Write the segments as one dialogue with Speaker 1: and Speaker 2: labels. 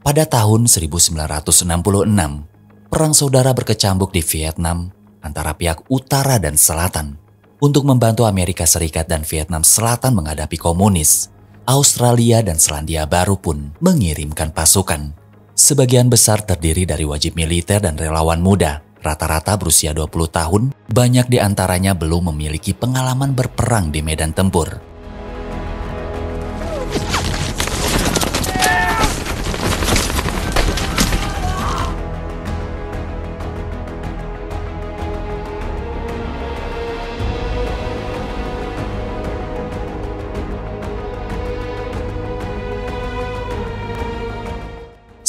Speaker 1: Pada tahun 1966, perang saudara berkecambuk di Vietnam antara pihak utara dan selatan. Untuk membantu Amerika Serikat dan Vietnam Selatan menghadapi komunis, Australia dan Selandia Baru pun mengirimkan pasukan. Sebagian besar terdiri dari wajib militer dan relawan muda, rata-rata berusia 20 tahun, banyak di antaranya belum memiliki pengalaman berperang di medan tempur.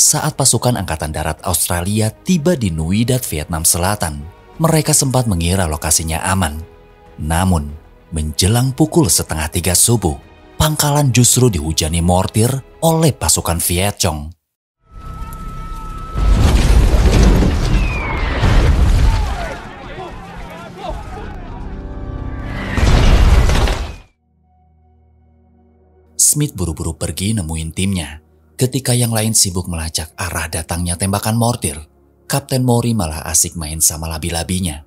Speaker 1: Saat pasukan Angkatan Darat Australia tiba di Nui Dat, Vietnam Selatan, mereka sempat mengira lokasinya aman. Namun, menjelang pukul 2:30 subuh, pangkalan justru dihujani mortir oleh pasukan Viet Cong. Smith buru-buru pergi nemuin timnya. Ketika yang lain sibuk melacak arah datangnya tembakan mortir, Kapten Mori malah asik main sama labi-labinya.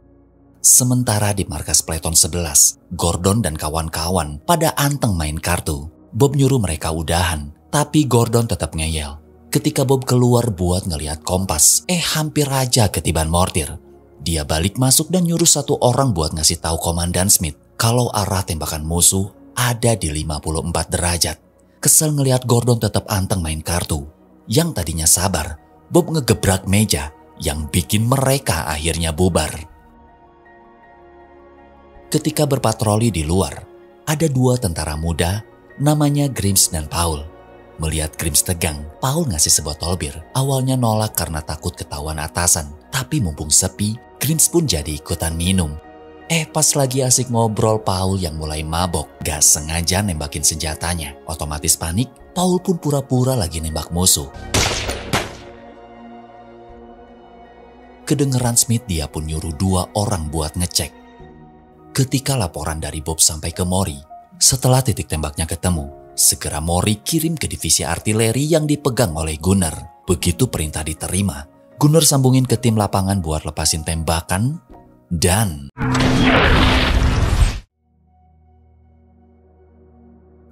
Speaker 1: Sementara di markas Peleton 11, Gordon dan kawan-kawan pada anteng main kartu. Bob nyuruh mereka udahan, tapi Gordon tetap ngeyel. Ketika Bob keluar buat ngeliat kompas, hampir aja ketiban mortir. Dia balik masuk dan nyuruh satu orang buat ngasih tahu Komandan Smith kalau arah tembakan musuh ada di 54 derajat. Kesel ngelihat Gordon tetap anteng main kartu. Yang tadinya sabar, Bob ngegebrak meja yang bikin mereka akhirnya bubar. Ketika berpatroli di luar, ada dua tentara muda namanya Grimes dan Paul. Melihat Grimes tegang, Paul ngasih sebotol bir. Awalnya nolak karena takut ketahuan atasan, tapi mumpung sepi, Grimes pun jadi ikutan minum. Pas lagi asik ngobrol, Paul yang mulai mabok gak sengaja nembakin senjatanya. Otomatis panik, Paul pun pura-pura lagi nembak musuh. Kedengeran Smith, dia pun nyuruh dua orang buat ngecek. Ketika laporan dari Bob sampai ke Mori, setelah titik tembaknya ketemu, segera Mori kirim ke divisi artileri yang dipegang oleh Gunner. Begitu perintah diterima, Gunner sambungin ke tim lapangan buat lepasin tembakan. Dan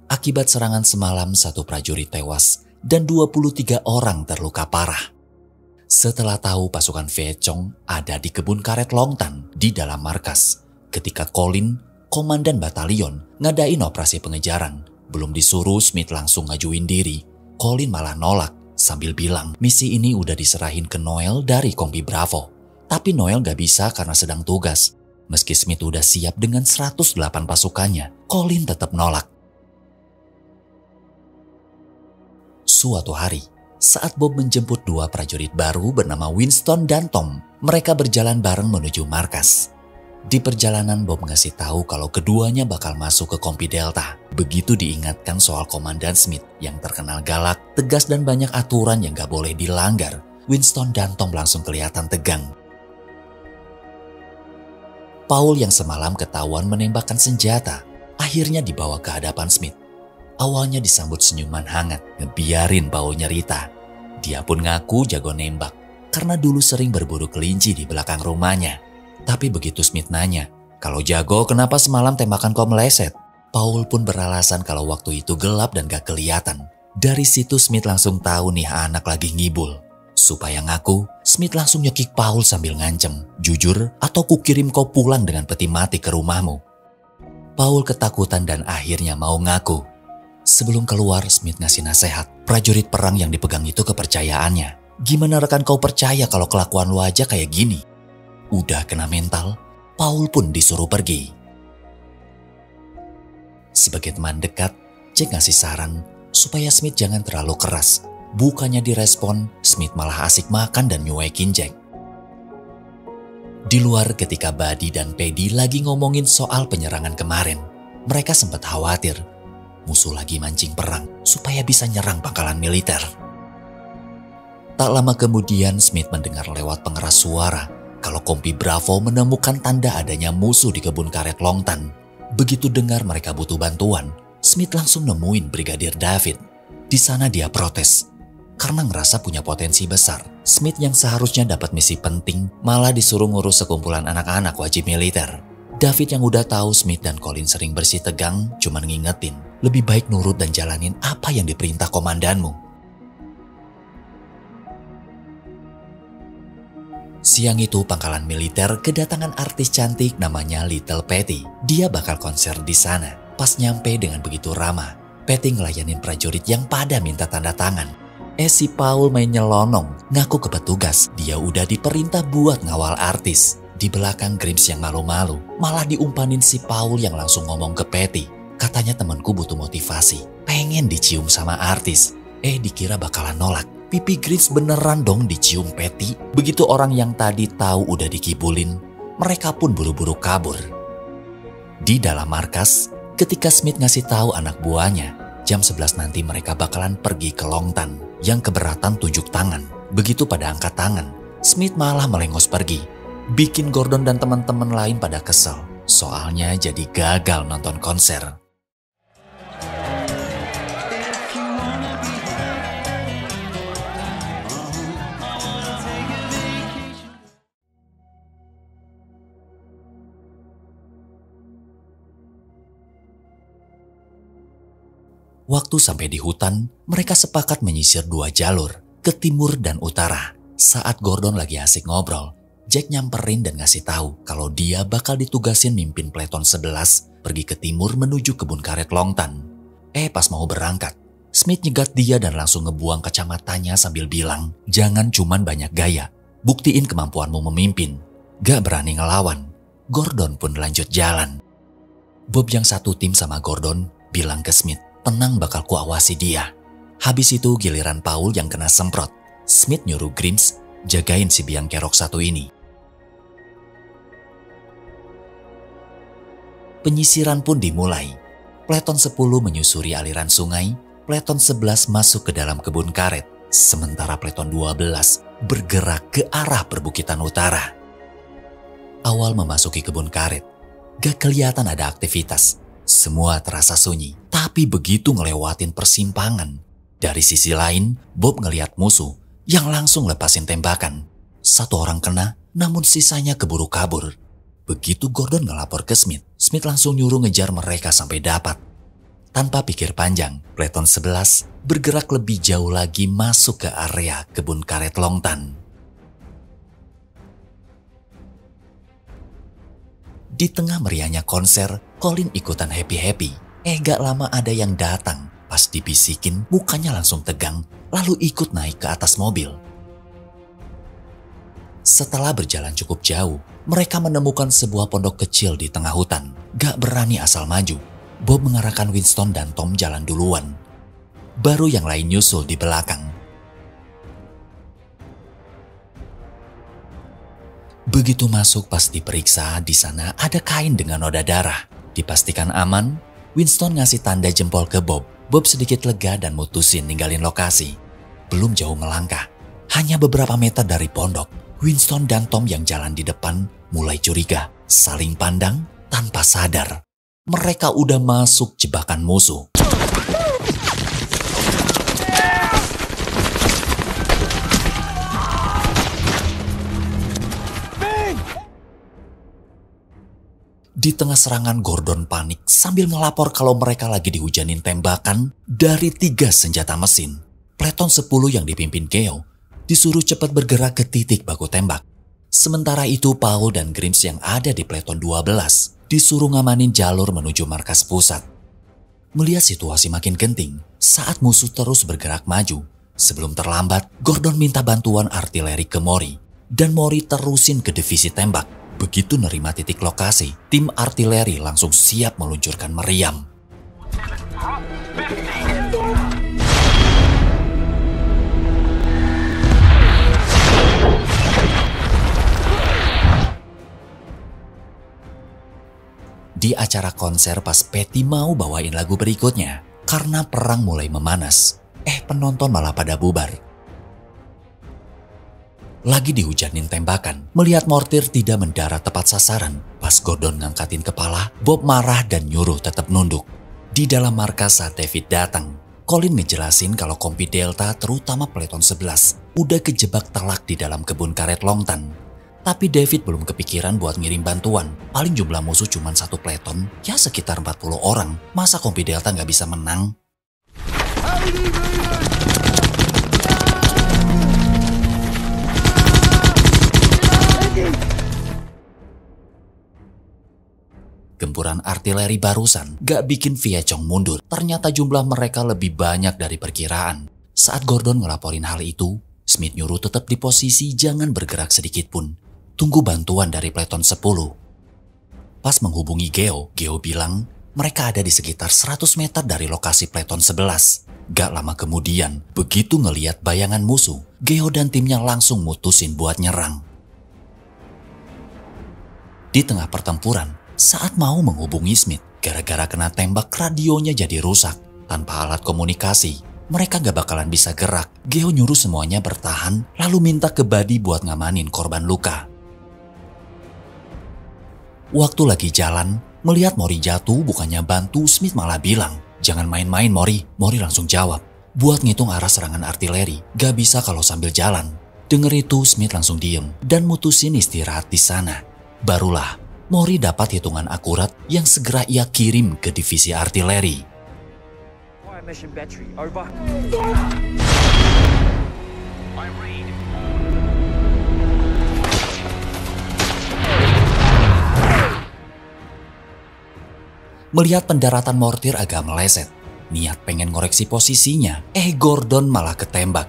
Speaker 1: akibat serangan semalam, satu prajurit tewas dan 23 orang terluka parah. Setelah tahu pasukan Viet Cong ada di kebun karet Long Tan di dalam markas, ketika Colin, komandan batalion, ngadain operasi pengejaran, belum disuruh Smith langsung ngajuin diri, Colin malah nolak sambil bilang misi ini udah diserahin ke Noel dari Kompi Bravo. Tapi Noel gak bisa karena sedang tugas. Meski Smith udah siap dengan 108 pasukannya, Colin tetap nolak. Suatu hari, saat Bob menjemput dua prajurit baru bernama Winston dan Tom, mereka berjalan bareng menuju markas. Di perjalanan, Bob ngasih tahu kalau keduanya bakal masuk ke Kompi Delta. Begitu diingatkan soal Komandan Smith yang terkenal galak, tegas dan banyak aturan yang gak boleh dilanggar, Winston dan Tom langsung kelihatan tegang. Paul yang semalam ketahuan menembakkan senjata, akhirnya dibawa ke hadapan Smith. Awalnya disambut senyuman hangat, ngebiarin Paul nyerita. Dia pun ngaku jago nembak, karena dulu sering berburu kelinci di belakang rumahnya. Tapi begitu Smith nanya, kalau jago kenapa semalam tembakan kau meleset? Paul pun beralasan kalau waktu itu gelap dan gak kelihatan. Dari situ Smith langsung tahu nih anak lagi ngibul. Supaya ngaku, Smith langsung nyekik Paul sambil ngancem, jujur atau kukirim kau pulang dengan peti mati ke rumahmu. Paul ketakutan dan akhirnya mau ngaku. Sebelum keluar, Smith ngasih nasihat, prajurit perang yang dipegang itu kepercayaannya. Gimana rekan kau percaya kalau kelakuan lu aja kayak gini? Udah kena mental, Paul pun disuruh pergi. Sebagai teman dekat, Jack ngasih saran supaya Smith jangan terlalu keras. Bukannya direspon, Smith malah asik makan dan nyuekin Jack. Di luar ketika Buddy dan Paddy lagi ngomongin soal penyerangan kemarin, mereka sempat khawatir musuh lagi mancing perang supaya bisa nyerang pangkalan militer. Tak lama kemudian Smith mendengar lewat pengeras suara kalau Kompi Bravo menemukan tanda adanya musuh di kebun karet Long Tan. Begitu dengar mereka butuh bantuan, Smith langsung nemuin Brigadir David. Di sana dia protes. karena ngerasa punya potensi besar. Smith yang seharusnya dapat misi penting malah disuruh ngurus sekumpulan anak-anak wajib militer. David yang udah tahu Smith dan Colin sering bersih tegang cuman ngingetin, lebih baik nurut dan jalanin apa yang diperintah komandanmu. Siang itu pangkalan militer kedatangan artis cantik namanya Little Patty. Dia bakal konser di sana. Pas nyampe dengan begitu ramah, Patty ngelayanin prajurit yang pada minta tanda tangan. Si Paul main nyelonong, ngaku ke petugas dia udah diperintah buat ngawal artis. Di belakang Grimes yang malu-malu, malah diumpanin si Paul yang langsung ngomong ke Patty. Katanya temanku butuh motivasi, pengen dicium sama artis. Dikira bakalan nolak. Pipi Grimes beneran dong dicium Patty. Begitu orang yang tadi tahu udah dikibulin, mereka pun buru-buru kabur. Di dalam markas, ketika Smith ngasih tahu anak buahnya, jam 11 nanti mereka bakalan pergi ke Longtan yang keberatan tunjuk tangan. Begitu pada angkat tangan, Smith malah melengos pergi. Bikin Gordon dan teman-teman lain pada kesel. Soalnya jadi gagal nonton konser. Waktu sampai di hutan, mereka sepakat menyisir 2 jalur, ke timur dan utara. Saat Gordon lagi asik ngobrol, Jack nyamperin dan ngasih tahu kalau dia bakal ditugasin mimpin Peleton 11 pergi ke timur menuju kebun karet Longtan. Pas mau berangkat, Smith nyegat dia dan langsung ngebuang kacamatanya sambil bilang, jangan cuman banyak gaya, buktiin kemampuanmu memimpin. Gak berani ngelawan. Gordon pun lanjut jalan. Bob yang satu tim sama Gordon bilang ke Smith, tenang bakal kuawasi dia. Habis itu giliran Paul yang kena semprot. Smith nyuruh Grimes jagain si biang kerok satu ini. Penyisiran pun dimulai. Peleton 10 menyusuri aliran sungai, Peleton 11 masuk ke dalam kebun karet, sementara Peleton 12 bergerak ke arah perbukitan utara. Awal memasuki kebun karet, gak kelihatan ada aktivitas. Semua terasa sunyi, tapi begitu ngelewatin persimpangan, dari sisi lain Bob ngeliat musuh yang langsung lepasin tembakan. 1 orang kena, namun sisanya keburu kabur. Begitu Gordon ngelapor ke Smith, Smith langsung nyuruh ngejar mereka sampai dapat. Tanpa pikir panjang, Peleton 11 bergerak lebih jauh lagi masuk ke area kebun karet Longtan. Di tengah meriahnya konser, Colin ikutan happy-happy. Gak lama ada yang datang. Pas dibisikin, mukanya langsung tegang, lalu ikut naik ke atas mobil. Setelah berjalan cukup jauh, mereka menemukan sebuah pondok kecil di tengah hutan. Gak berani asal maju. Bob mengarahkan Winston dan Tom jalan duluan. Baru yang lain nyusul di belakang. Begitu masuk pas diperiksa, di sana ada kain dengan noda darah. Dipastikan aman, Winston ngasih tanda jempol ke Bob. Bob sedikit lega dan mutusin ninggalin lokasi. Belum jauh melangkah, hanya beberapa meter dari pondok, Winston dan Tom yang jalan di depan mulai curiga, saling pandang tanpa sadar. Mereka udah masuk jebakan musuh. Di tengah serangan, Gordon panik sambil ngelapor kalau mereka lagi dihujanin tembakan dari 3 senjata mesin. Peleton 10 yang dipimpin Geo disuruh cepat bergerak ke titik baku tembak. Sementara itu Paul dan Grimes yang ada di Peleton 12 disuruh ngamanin jalur menuju markas pusat. Melihat situasi makin genting saat musuh terus bergerak maju. Sebelum terlambat, Gordon minta bantuan artileri ke Mori. Dan Mori terusin ke divisi tembak. Begitu nerima titik lokasi, tim artileri langsung siap meluncurkan meriam. Di acara konser pas Patty mau bawain lagu berikutnya, karena perang mulai memanas, penonton malah pada bubar. Lagi dihujanin tembakan, melihat mortir tidak mendarat tepat sasaran. Pas Gordon ngangkatin kepala, Bob marah dan nyuruh tetap nunduk. Di dalam markas saat David datang, Colin ngejelasin kalau Kompi Delta terutama Peleton 11 udah kejebak telak di dalam kebun karet Longtan. Tapi David belum kepikiran buat ngirim bantuan. Paling jumlah musuh cuma satu peleton, ya sekitar 40 orang. Masa Kompi Delta nggak bisa menang? Gempuran artileri barusan gak bikin Vietcong mundur. Ternyata jumlah mereka lebih banyak dari perkiraan. Saat Gordon ngelaporin hal itu, Smith nyuruh tetap di posisi, jangan bergerak sedikit pun. Tunggu bantuan dari Peleton 10. Pas menghubungi Geo bilang mereka ada di sekitar 100 meter dari lokasi Peleton 11. Gak lama kemudian, begitu ngeliat bayangan musuh, Geo dan timnya langsung mutusin buat nyerang. Di tengah pertempuran, saat mau menghubungi Smith, gara-gara kena tembak radionya jadi rusak. Tanpa alat komunikasi, mereka gak bakalan bisa gerak. Geo nyuruh semuanya bertahan, lalu minta ke Buddy buat ngamanin korban luka. Waktu lagi jalan, melihat Mori jatuh bukannya bantu, Smith malah bilang, "Jangan main-main Mori." Mori langsung jawab, "Buat ngitung arah serangan artileri, gak bisa kalau sambil jalan." Denger itu, Smith langsung diem dan mutusin istirahat di sana. Barulah Mori dapat hitungan akurat yang segera ia kirim ke divisi artileri. Melihat pendaratan mortir agak meleset, niat pengen ngoreksi posisinya, Gordon malah ketembak.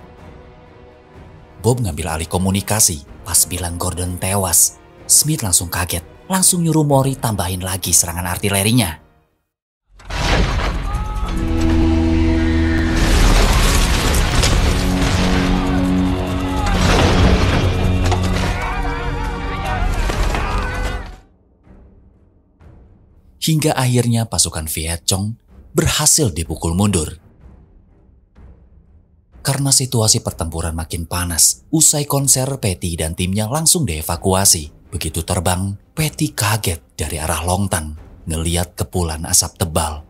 Speaker 1: Bob ngambil alih komunikasi, pas bilang Gordon tewas, Smith langsung kaget. Langsung nyuruh Mori tambahin lagi serangan artilerinya. Hingga akhirnya pasukan Vietcong berhasil dipukul mundur. Karena situasi pertempuran makin panas, usai konser Patty dan timnya langsung dievakuasi. Begitu terbang, Patty kaget dari arah Longtan, ngeliat kepulan asap tebal.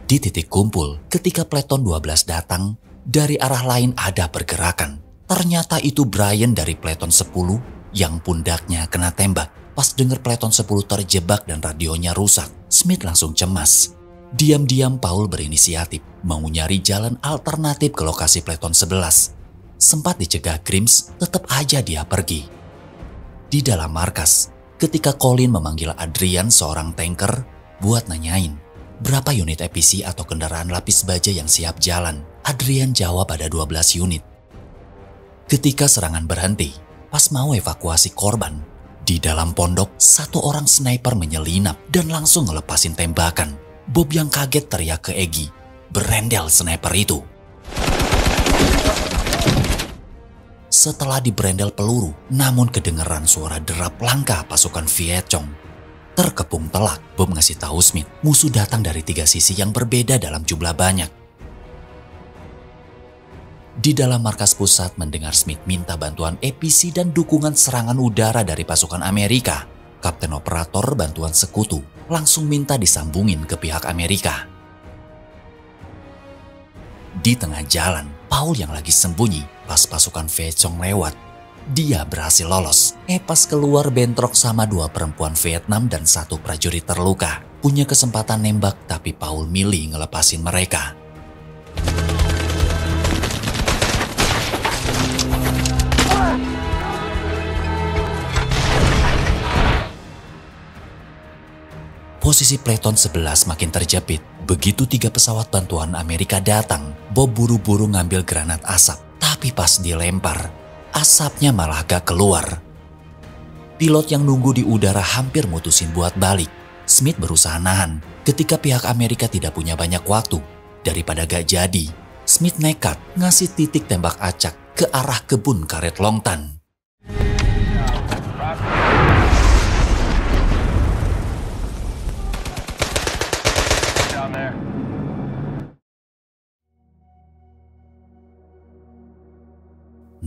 Speaker 1: Di titik kumpul, ketika Peleton 12 datang, dari arah lain ada pergerakan. Ternyata itu Brian dari Peleton 10 yang pundaknya kena tembak. Pas denger Peleton 10 terjebak dan radionya rusak, Smith langsung cemas. Diam-diam Paul berinisiatif, mau nyari jalan alternatif ke lokasi Peleton 11. Sempat dicegah Grims, tetap aja dia pergi. Di dalam markas, ketika Colin memanggil Adrian seorang tanker buat nanyain berapa unit EPC atau kendaraan lapis baja yang siap jalan, Adrian jawab ada 12 unit. Ketika serangan berhenti, pas mau evakuasi korban, di dalam pondok satu orang sniper menyelinap dan langsung ngelepasin tembakan. Bob yang kaget teriak ke Eggy, "Berendel sniper itu!" Setelah diberendel peluru, namun kedengeran suara derap langkah pasukan Vietcong. Terkepung telak, Bob ngasih tahu Smith, musuh datang dari 3 sisi yang berbeda dalam jumlah banyak. Di dalam markas pusat mendengar Smith minta bantuan EPC dan dukungan serangan udara dari pasukan Amerika. Kapten operator bantuan sekutu langsung minta disambungin ke pihak Amerika. Di tengah jalan, Paul yang lagi sembunyi pas pasukan Vietcong lewat. Dia berhasil lolos. Pas keluar bentrok sama 2 perempuan Vietnam dan 1 prajurit terluka. Punya kesempatan nembak tapi Paul milih ngelepasin mereka. Posisi Peleton 11 makin terjepit. Begitu 3 pesawat bantuan Amerika datang, Bob buru-buru ngambil granat asap. Tapi pas dilempar, asapnya malah gak keluar. Pilot yang nunggu di udara hampir mutusin buat balik. Smith berusaha nahan ketika pihak Amerika tidak punya banyak waktu. Daripada gak jadi, Smith nekat ngasih titik tembak acak ke arah kebun karet Longtan.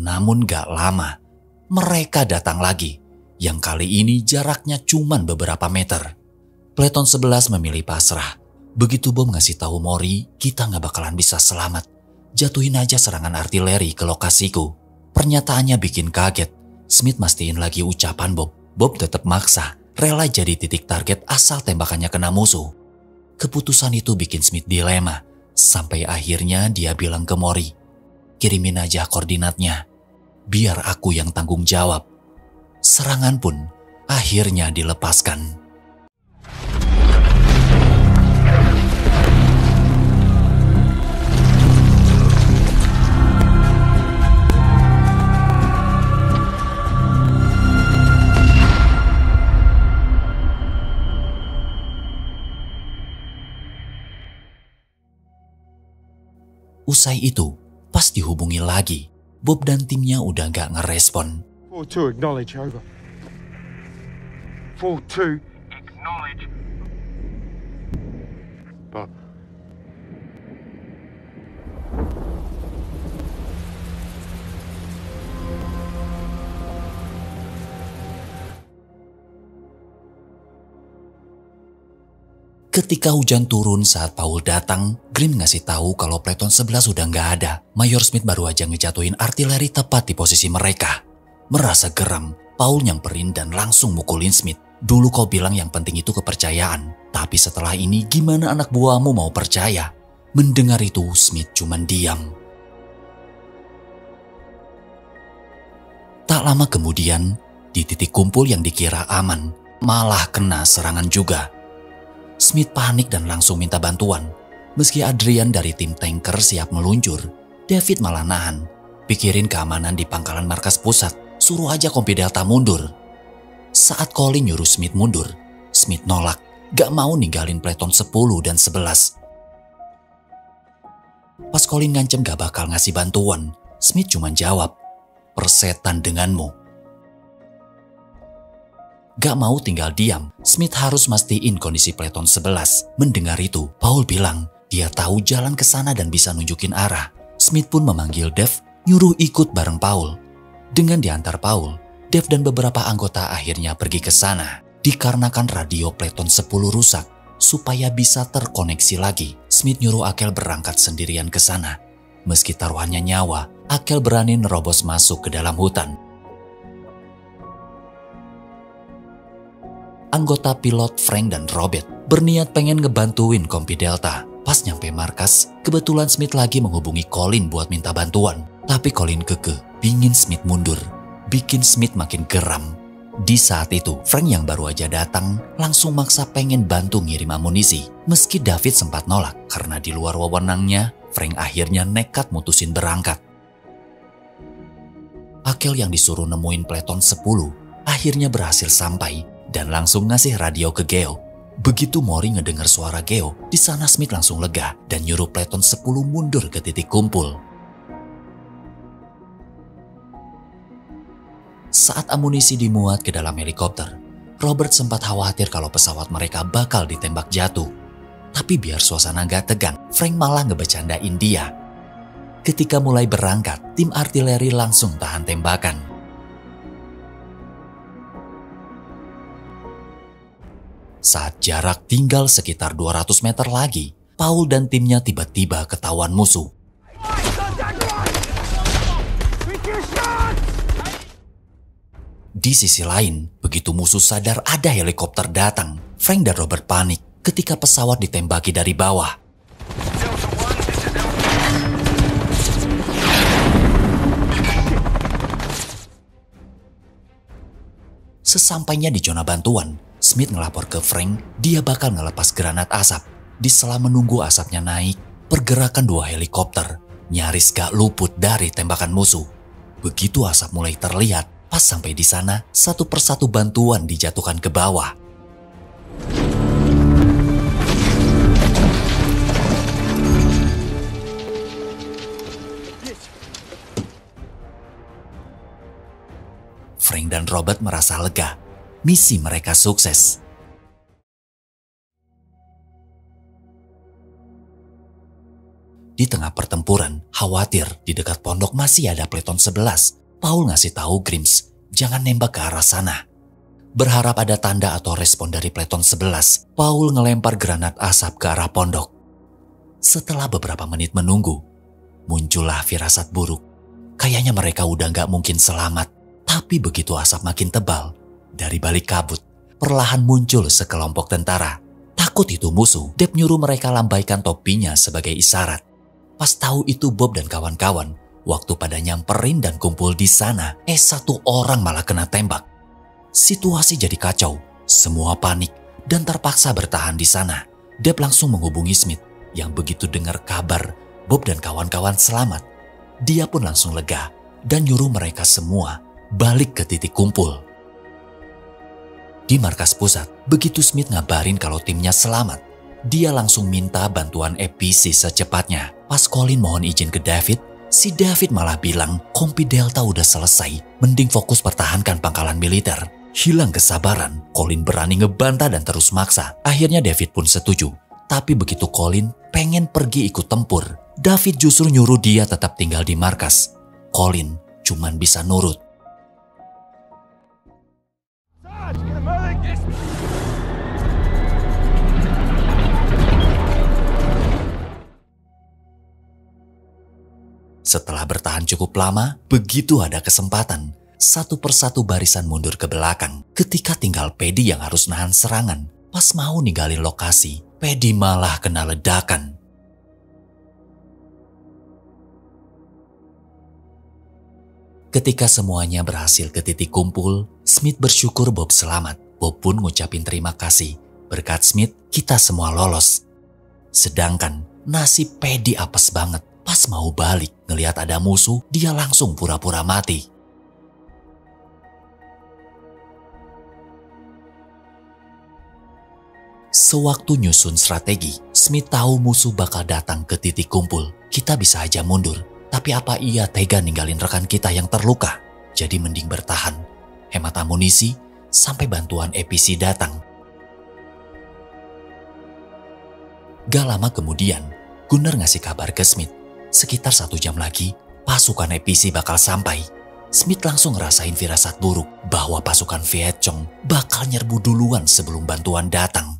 Speaker 1: Namun gak lama, mereka datang lagi. Yang kali ini jaraknya cuma beberapa meter. Peleton 11 memilih pasrah. Begitu bom ngasih tahu Mori, kita gak bakalan bisa selamat. Jatuhin aja serangan artileri ke lokasiku. Pernyataannya bikin kaget. Smith mastiin lagi ucapan Bob. Bob tetap maksa, rela jadi titik target asal tembakannya kena musuh. Keputusan itu bikin Smith dilema. Sampai akhirnya dia bilang ke Mori, kirimin aja koordinatnya, biar aku yang tanggung jawab. Serangan pun akhirnya dilepaskan. Usai itu, pas dihubungi lagi, Bob dan timnya udah gak ngerespon.
Speaker 2: 4-2, acknowledge, over. 4-2.
Speaker 3: Acknowledge.
Speaker 2: Bob.
Speaker 1: Ketika hujan turun saat Paul datang, Grim ngasih tahu kalau Pleton 11 udah gak ada. Mayor Smith baru aja ngejatuhin artileri tepat di posisi mereka. Merasa geram, Paul nyamperin dan langsung mukulin Smith. Dulu kau bilang yang penting itu kepercayaan, tapi setelah ini gimana anak buahmu mau percaya? Mendengar itu, Smith cuman diam. Tak lama kemudian, di titik kumpul yang dikira aman, malah kena serangan juga. Smith panik dan langsung minta bantuan. Meski Adrian dari tim tanker siap meluncur, David malah nahan. Pikirin keamanan di pangkalan markas pusat, suruh aja Kompi Delta mundur. Saat Colin nyuruh Smith mundur, Smith nolak, gak mau ninggalin Pleton 10 dan 11. Pas Colin ngancem gak bakal ngasih bantuan, Smith cuma jawab, persetan denganmu. Gak mau tinggal diam, Smith harus mastiin kondisi Pleton 11. Mendengar itu, Paul bilang dia tahu jalan ke sana dan bisa nunjukin arah. Smith pun memanggil Dave, nyuruh ikut bareng Paul. Dengan diantar Paul, Dave dan beberapa anggota akhirnya pergi ke sana. Dikarenakan radio Pleton 10 rusak, supaya bisa terkoneksi lagi, Smith nyuruh Akel berangkat sendirian ke sana. Meski taruhannya nyawa, Akel berani nerobos masuk ke dalam hutan. Anggota pilot Frank dan Robert berniat pengen ngebantuin Kompi Delta. Pas nyampe markas, kebetulan Smith lagi menghubungi Colin buat minta bantuan. Tapi Colin kekeh, pingin Smith mundur. Bikin Smith makin geram. Di saat itu, Frank yang baru aja datang langsung maksa pengen bantu ngirim amunisi. Meski David sempat nolak karena di luar wewenangnya, Frank akhirnya nekat mutusin berangkat. Akel yang disuruh nemuin Pleton 10 akhirnya berhasil sampai dan langsung ngasih radio ke Geo. Begitu Mori ngedengar suara Geo, di sana Smith langsung lega dan nyuruh Pleton 10 mundur ke titik kumpul. Saat amunisi dimuat ke dalam helikopter, Robert sempat khawatir kalau pesawat mereka bakal ditembak jatuh. Tapi biar suasana gak tegang, Frank malah ngebecandain dia. Ketika mulai berangkat, tim artileri langsung tahan tembakan. Saat jarak tinggal sekitar 200 meter lagi, Paul dan timnya tiba-tiba ketahuan musuh. Di sisi lain, begitu musuh sadar ada helikopter datang, Frank dan Robert panik ketika pesawat ditembaki dari bawah. Sesampainya di zona bantuan, Smith ngelapor ke Frank dia bakal ngelepas granat asap. Di sela menunggu asapnya naik, pergerakan dua helikopter nyaris gak luput dari tembakan musuh. Begitu asap mulai terlihat, pas sampai di sana, satu persatu bantuan dijatuhkan ke bawah. Frank dan Robert merasa lega. Misi mereka sukses. Di tengah pertempuran, khawatir di dekat pondok masih ada Pleton 11. Paul ngasih tahu Grims, jangan nembak ke arah sana. Berharap ada tanda atau respon dari Pleton 11, Paul ngelempar granat asap ke arah pondok. Setelah beberapa menit menunggu, muncullah firasat buruk. Kayaknya mereka udah gak mungkin selamat. Tapi begitu asap makin tebal, dari balik kabut, perlahan muncul sekelompok tentara. Takut itu musuh, Deb nyuruh mereka lambaikan topinya sebagai isyarat. Pas tahu itu Bob dan kawan-kawan, waktu pada nyamperin dan kumpul di sana, satu orang malah kena tembak. Situasi jadi kacau, semua panik dan terpaksa bertahan di sana. Deb langsung menghubungi Smith yang begitu dengar kabar Bob dan kawan-kawan selamat. Dia pun langsung lega dan nyuruh mereka semua balik ke titik kumpul. Di markas pusat, begitu Smith ngabarin kalau timnya selamat, dia langsung minta bantuan EPC secepatnya. Pas Colin mohon izin ke David, si David malah bilang Kompi Delta udah selesai, mending fokus pertahankan pangkalan militer. Hilang kesabaran, Colin berani ngebantah dan terus maksa. Akhirnya David pun setuju. Tapi begitu Colin pengen pergi ikut tempur, David justru nyuruh dia tetap tinggal di markas. Colin cuman bisa nurut. Setelah bertahan cukup lama, begitu ada kesempatan, satu persatu barisan mundur ke belakang. Ketika tinggal Paddy yang harus nahan serangan, pas mau ninggalin lokasi, Paddy malah kena ledakan. Ketika semuanya berhasil ke titik kumpul, Smith bersyukur Bob selamat. Bob pun ngucapin terima kasih. Berkat Smith, kita semua lolos. Sedangkan nasib Paddy apes banget. Pas mau balik, ngelihat ada musuh, dia langsung pura-pura mati. Sewaktu nyusun strategi, Smith tahu musuh bakal datang ke titik kumpul. Kita bisa aja mundur, tapi apa ia tega ninggalin rekan kita yang terluka? Jadi mending bertahan, hemat amunisi, sampai bantuan EPC datang. Gak lama kemudian, Gunnar ngasih kabar ke Smith. Sekitar 1 jam lagi, pasukan EPC bakal sampai. Smith langsung ngerasain firasat buruk bahwa pasukan Viet Cong bakal nyerbu duluan sebelum bantuan datang.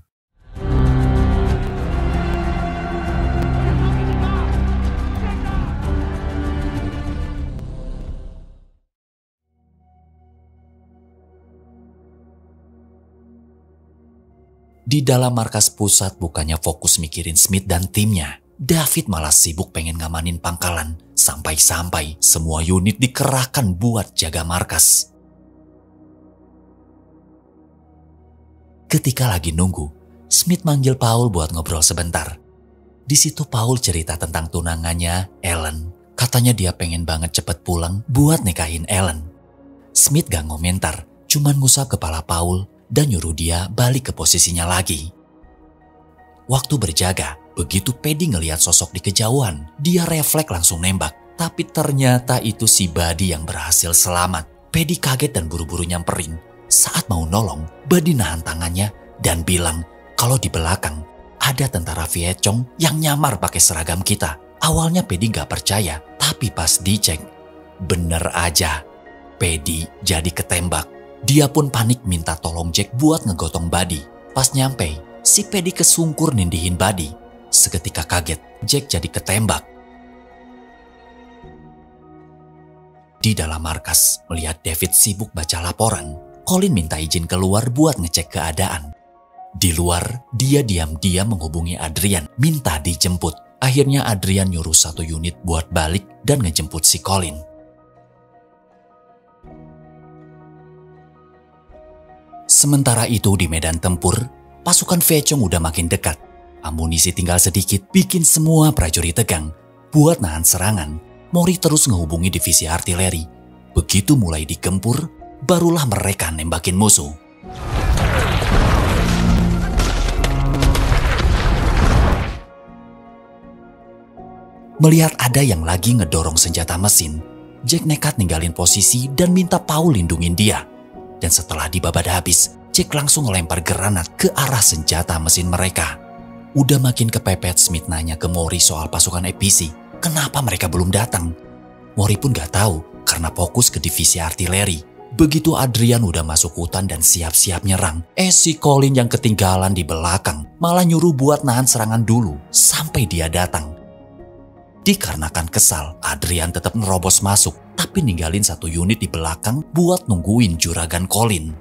Speaker 1: Di dalam markas pusat bukannya fokus mikirin Smith dan timnya, David malah sibuk pengen ngamanin pangkalan. Sampai-sampai semua unit dikerahkan buat jaga markas. Ketika lagi nunggu, Smith manggil Paul buat ngobrol sebentar. Di situ Paul cerita tentang tunangannya, Ellen. Katanya dia pengen banget cepet pulang buat nikahin Ellen. Smith gak ngomentar, cuman ngusap kepala Paul dan nyuruh dia balik ke posisinya lagi. Waktu berjaga, begitu Paddy ngelihat sosok di kejauhan, dia refleks langsung nembak. Tapi ternyata itu si Buddy yang berhasil selamat. Paddy kaget dan buru-buru nyamperin. Saat mau nolong, Buddy nahan tangannya dan bilang kalau di belakang ada tentara Viet Cong yang nyamar pakai seragam kita. Awalnya Paddy gak percaya, tapi pas dicek, bener aja, Paddy jadi ketembak. Dia pun panik minta tolong Jack buat ngegotong Buddy. Pas nyampe, si Paddy kesungkur nindihin Buddy. Seketika kaget, Jack jadi ketembak. Di dalam markas, melihat David sibuk baca laporan, Colin minta izin keluar buat ngecek keadaan. Di luar, dia diam-diam menghubungi Adrian, minta dijemput. Akhirnya Adrian nyuruh 1 unit buat balik dan ngejemput si Colin. Sementara itu di medan tempur, pasukan Viet Cong udah makin dekat. Amunisi tinggal sedikit bikin semua prajurit tegang. Buat nahan serangan, Mori terus ngehubungi divisi artileri. Begitu mulai digempur, barulah mereka nembakin musuh. Melihat ada yang lagi ngedorong senjata mesin, Jack nekat ninggalin posisi dan minta Paul lindungin dia. Dan setelah dibabat habis, Jack langsung ngelempar granat ke arah senjata mesin mereka. Udah makin kepepet, Smith nanya ke Mori soal pasukan EPC. Kenapa mereka belum datang? Mori pun gak tahu karena fokus ke divisi artileri. Begitu Adrian udah masuk hutan dan siap-siap nyerang, si Colin yang ketinggalan di belakang malah nyuruh buat nahan serangan dulu sampai dia datang. Dikarenakan kesal, Adrian tetap nerobos masuk, tapi ninggalin satu unit di belakang buat nungguin juragan Colin.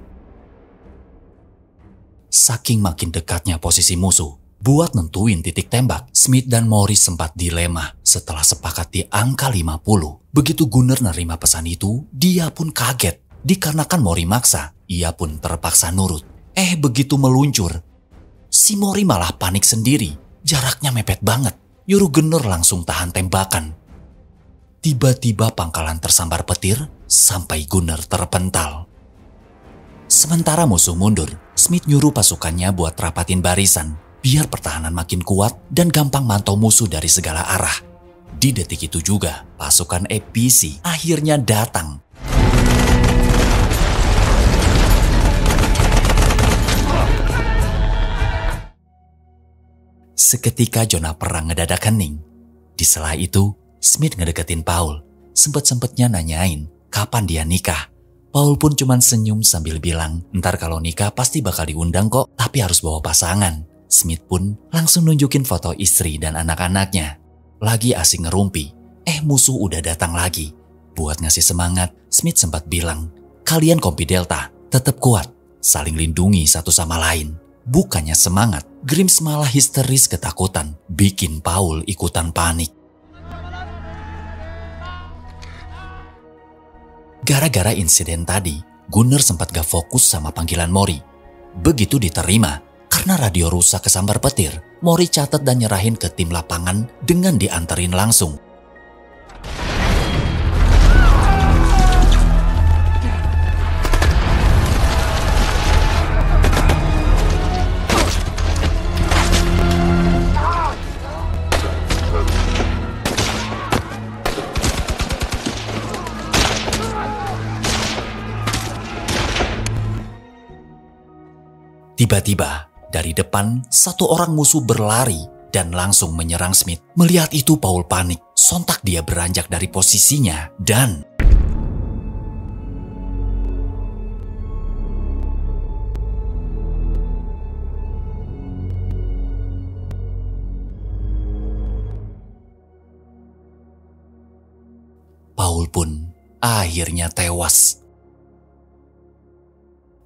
Speaker 1: Saking makin dekatnya posisi musuh, buat nentuin titik tembak, Smith dan Morris sempat dilema setelah sepakat di angka 50. Begitu Gunner nerima pesan itu, dia pun kaget. Dikarenakan Mori maksa, ia pun terpaksa nurut. Begitu meluncur, si Mori malah panik sendiri. Jaraknya mepet banget. Nyuruh Gunner langsung tahan tembakan. Tiba-tiba pangkalan tersambar petir sampai Gunner terpental. Sementara musuh mundur, Smith nyuruh pasukannya buat rapatin barisan biar pertahanan makin kuat dan gampang mantau musuh dari segala arah. Di detik itu juga, pasukan APC akhirnya datang. Seketika zona perang ngedadak hening. Di sela itu, Smith ngedeketin Paul. Sempet-sempetnya nanyain kapan dia nikah. Paul pun cuman senyum sambil bilang, ntar kalau nikah pasti bakal diundang kok, tapi harus bawa pasangan. Smith pun langsung nunjukin foto istri dan anak-anaknya. Lagi asing ngerumpi, musuh udah datang lagi. Buat ngasih semangat, Smith sempat bilang, kalian kompi Delta, tetap kuat, saling lindungi satu sama lain. Bukannya semangat, Grims malah histeris ketakutan, bikin Paul ikutan panik. Gara-gara insiden tadi, Gunner sempat gak fokus sama panggilan Mori. Begitu diterima, karena radio rusak kesambar petir, Mori catat dan nyerahin ke tim lapangan dengan dianterin langsung. Tiba-tiba, dari depan, satu orang musuh berlari dan langsung menyerang Smith. Melihat itu Paul panik, sontak dia beranjak dari posisinya dan... Paul pun akhirnya tewas.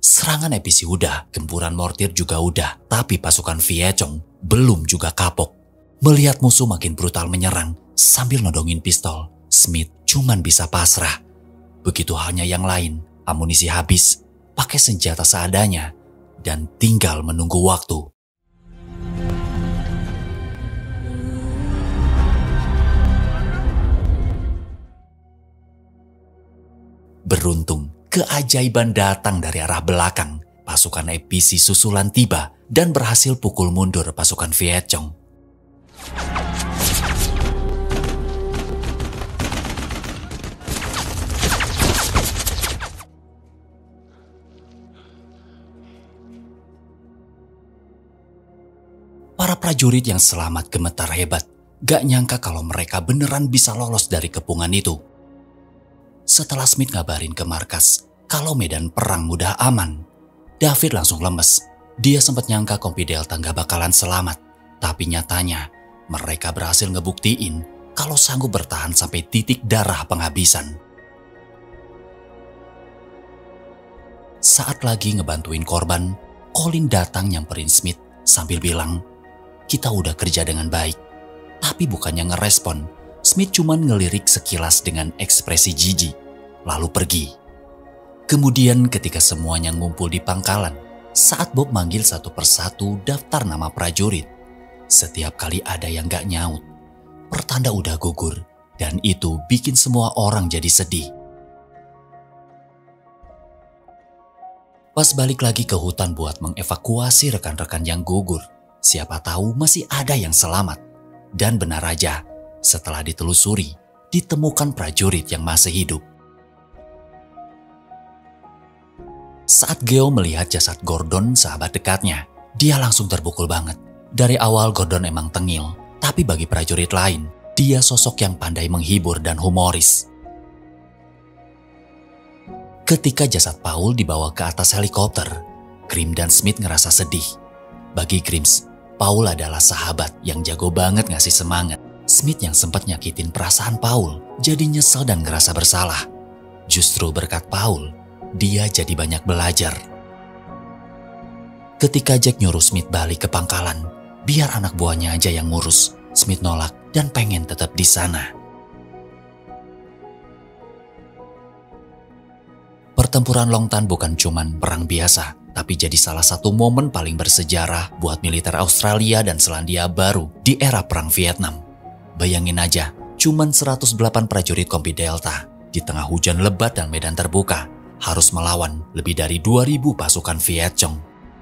Speaker 1: Serangan APC udah, gempuran mortir juga udah, tapi pasukan Viechong belum juga kapok. Melihat musuh makin brutal menyerang, sambil nodongin pistol, Smith cuman bisa pasrah. Begitu halnya yang lain, amunisi habis, pakai senjata seadanya, dan tinggal menunggu waktu. Beruntung, keajaiban datang dari arah belakang. Pasukan APC susulan tiba dan berhasil pukul mundur pasukan Viechong. Para prajurit yang selamat gemetar hebat. Gak nyangka kalau mereka beneran bisa lolos dari kepungan itu. Setelah Smith ngabarin ke markas kalau medan perang udah aman, David langsung lemes. Dia sempat nyangka kompi Delta gak bakalan selamat, tapi nyatanya mereka berhasil ngebuktiin kalau sanggup bertahan sampai titik darah penghabisan. Saat lagi ngebantuin korban, Colin datang nyamperin Smith sambil bilang, kita udah kerja dengan baik. Tapi bukannya ngerespon, Smith cuman ngelirik sekilas dengan ekspresi jijik, lalu pergi. Kemudian ketika semuanya ngumpul di pangkalan, saat Bob manggil satu persatu daftar nama prajurit, setiap kali ada yang gak nyaut, pertanda udah gugur, dan itu bikin semua orang jadi sedih. Pas balik lagi ke hutan buat mengevakuasi rekan-rekan yang gugur, siapa tahu masih ada yang selamat. Dan benar aja, setelah ditelusuri, ditemukan prajurit yang masih hidup. Saat Geo melihat jasad Gordon, sahabat dekatnya, dia langsung terpukul banget. Dari awal Gordon emang tengil, tapi bagi prajurit lain, dia sosok yang pandai menghibur dan humoris. Ketika jasad Paul dibawa ke atas helikopter, Grim dan Smith ngerasa sedih. Bagi Grims, Paul adalah sahabat yang jago banget ngasih semangat. Smith yang sempat nyakitin perasaan Paul jadi nyesel dan ngerasa bersalah. Justru berkat Paul, dia jadi banyak belajar. Ketika Jack nyuruh Smith balik ke pangkalan, biar anak buahnya aja yang ngurus, Smith nolak dan pengen tetap di sana. Pertempuran Long Tan bukan cuman perang biasa, tapi jadi salah satu momen paling bersejarah buat militer Australia dan Selandia Baru di era Perang Vietnam. Bayangin aja, cuman 108 prajurit Kompi Delta di tengah hujan lebat dan medan terbuka harus melawan lebih dari 2.000 pasukan Viet Cong.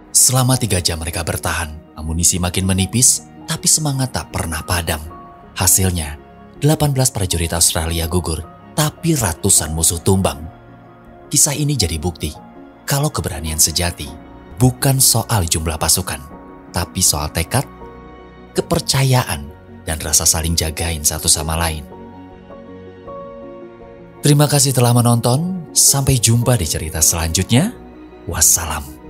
Speaker 1: Selama 3 jam mereka bertahan, amunisi makin menipis, tapi semangat tak pernah padam. Hasilnya, 18 prajurit Australia gugur, tapi ratusan musuh tumbang. Kisah ini jadi bukti kalau keberanian sejati bukan soal jumlah pasukan, tapi soal tekad, kepercayaan, dan rasa saling jagain satu sama lain. Terima kasih telah menonton, sampai jumpa di cerita selanjutnya. Wassalam.